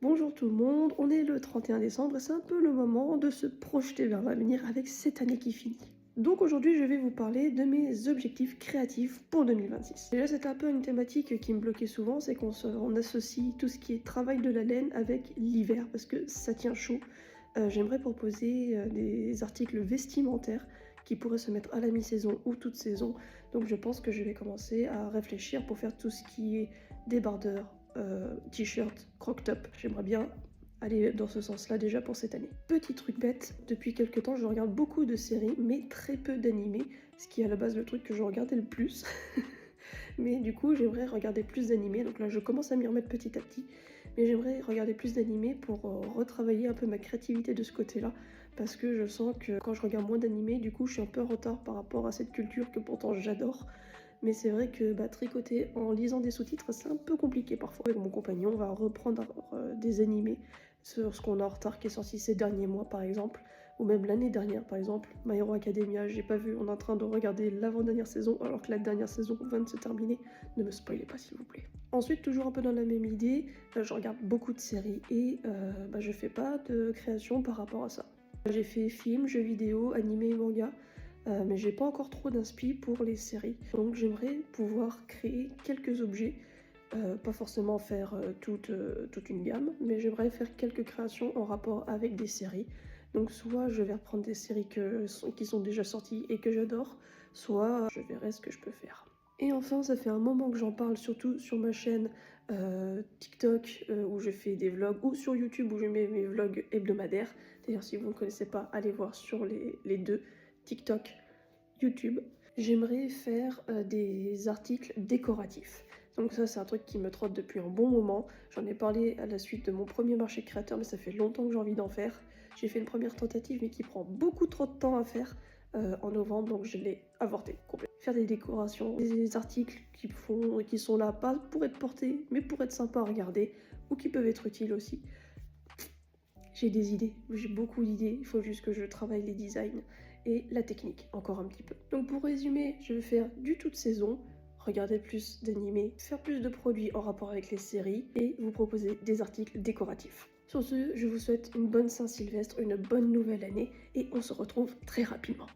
Bonjour tout le monde, on est le 31 décembre et c'est un peu le moment de se projeter vers l'avenir avec cette année qui finit. Donc aujourd'hui je vais vous parler de mes objectifs créatifs pour 2026. Déjà c'est un peu une thématique qui me bloquait souvent, c'est on associe tout ce qui est travail de la laine avec l'hiver parce que ça tient chaud. J'aimerais proposer des articles vestimentaires qui pourraient se mettre à la mi-saison ou toute saison. Donc je pense que je vais commencer à réfléchir pour faire tout ce qui est débardeur, t-shirt, crop-top. J'aimerais bien aller dans ce sens-là déjà pour cette année. Petit truc bête, depuis quelques temps je regarde beaucoup de séries mais très peu d'animés, ce qui est à la base le truc que je regardais le plus. Mais du coup j'aimerais regarder plus d'animés, donc là je commence à m'y remettre petit à petit, mais j'aimerais regarder plus d'animés pour retravailler un peu ma créativité de ce côté-là, parce que je sens que quand je regarde moins d'animés, du coup je suis un peu en retard par rapport à cette culture que pourtant j'adore. Mais c'est vrai que tricoter en lisant des sous-titres, c'est un peu compliqué parfois. Avec mon compagnon, on va reprendre des animés sur ce qu'on a en retard qui est sorti ces derniers mois par exemple, ou même l'année dernière par exemple. My Hero Academia, j'ai pas vu, on est en train de regarder l'avant-dernière saison alors que la dernière saison vient de se terminer. Ne me spoilez pas s'il vous plaît. Ensuite, toujours un peu dans la même idée, je regarde beaucoup de séries et je fais pas de création par rapport à ça. J'ai fait films, jeux vidéo, animé et manga. Mais j'ai pas encore trop d'inspi pour les séries. Donc j'aimerais pouvoir créer quelques objets, pas forcément faire toute une gamme, mais j'aimerais faire quelques créations en rapport avec des séries. Donc soit je vais reprendre des séries qui sont déjà sorties et que j'adore, soit je verrai ce que je peux faire. Et enfin, ça fait un moment que j'en parle, surtout sur ma chaîne TikTok où je fais des vlogs, ou sur YouTube où je mets mes vlogs hebdomadaires. D'ailleurs, si vous ne connaissez pas, allez voir sur les deux, TikTok, YouTube. J'aimerais faire des articles décoratifs. Donc ça, c'est un truc qui me trotte depuis un bon moment. J'en ai parlé à la suite de mon premier marché créateur, mais ça fait longtemps que j'ai envie d'en faire. J'ai fait une première tentative, mais qui prend beaucoup trop de temps à faire en novembre, donc je l'ai avorté complètement. Faire des décorations, des articles qui sont là pas pour être portés, mais pour être sympa à regarder, ou qui peuvent être utiles aussi. J'ai des idées, j'ai beaucoup d'idées, il faut juste que je travaille les designs et la technique encore un petit peu. Donc pour résumer, je vais faire du toute saison, regarder plus d'animés, faire plus de produits en rapport avec les séries et vous proposer des articles décoratifs. Sur ce, je vous souhaite une bonne Saint-Sylvestre, une bonne nouvelle année et on se retrouve très rapidement.